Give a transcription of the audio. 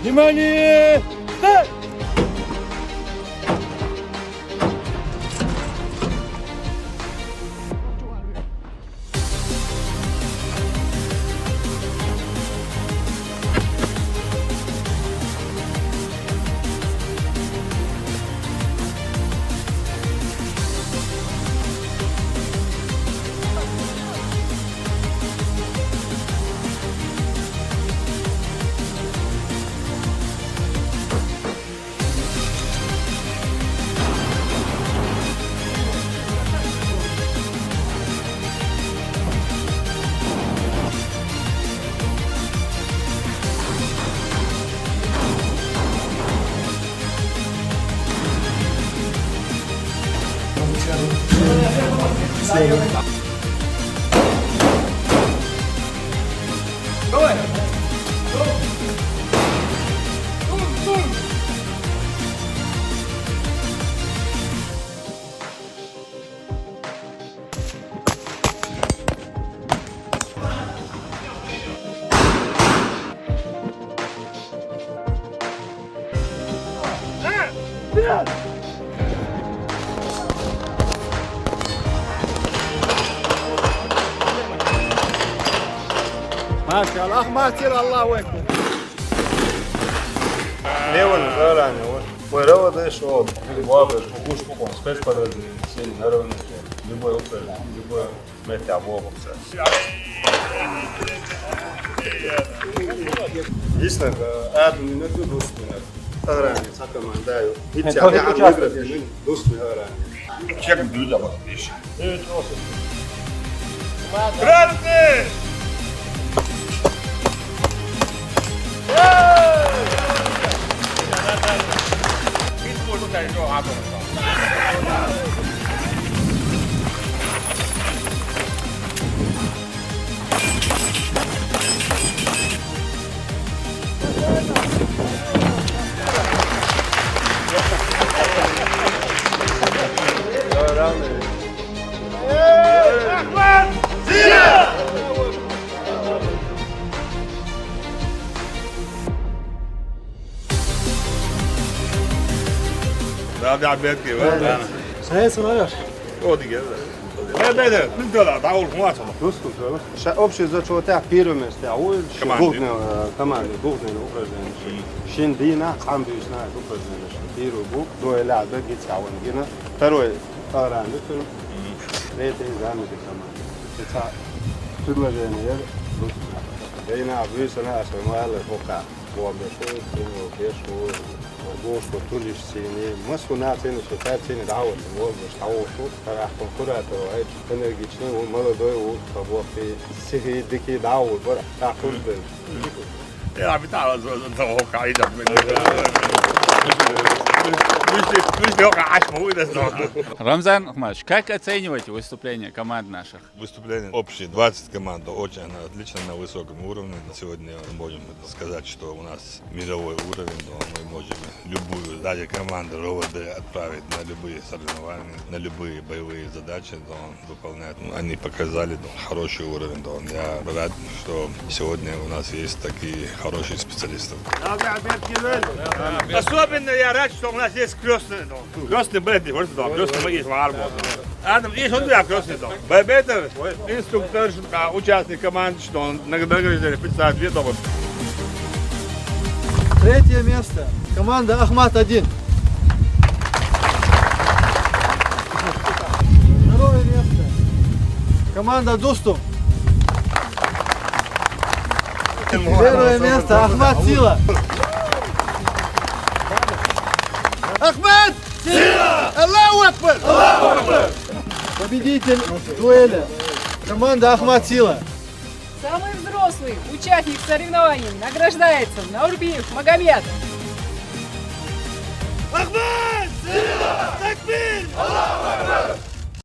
Внимание! Старт! ما شاء الله ما تصير الله اكبر. Левон заранее, второго дошел, главное, кукуш куком, спец подразделение, сильный, наравне, любой упреждение, любой метя бокса. Действительно, одну минуту, 20 минут. Заранее, командаю. И тебя не выиграть, 20 минут заранее. Чек блюда, вот, вещи. Красный! Abi belki var. Sen sınavlar. O da geldi. Да, ну да, да, он классно. Общее зачетное первое место, а он команды, главное упражнение. Шиндина, амбиусна упражнение. Первый бок, дуэля, бегитсауэн, гина. Второй, аран, третий, замедление команды. Это предложение. Дейна, высона, самуэль, пока. Бомбешой, бомбешой. Gosto tudo sim, mas o nato ainda só está sendo dado, o outro está outro, para a concorrente, a energia, o malador, o favor que se daqui dá o para a tudo. É a vital, então o cara ainda Рамзан Ахмадович, как оцениваете выступление команд наших? Выступление общее, 20 команд, очень отлично, на высоком уровне. Сегодня мы можем сказать, что у нас мировой уровень, но мы можем любую, даже команду РОВД отправить на любые соревнования, на любые боевые задачи, но выполнять. Они показали хороший уровень. Я рад, что сегодня у нас есть такие хорошие специалисты. Особенно я рад, что у нас есть крестный дом. Крестный брат, крестный есть в армии. Адам, есть он для крестный дом. Бэбетер, инструктор, участник команды, что он наградили 500 лет. Третье место. Команда Ахмат-1. Второе место. Команда Дустум. Первое место Ахмат-Сила. Ахмат! Сила! Аллаху Акбар! Аллаху Акбар! Победитель дуэли. Команда Ахмат-Сила. Самый взрослый участник соревнований награждается Наурбиев Магомед. Ахмат! Сила! Такбир! Аллаху Акбар!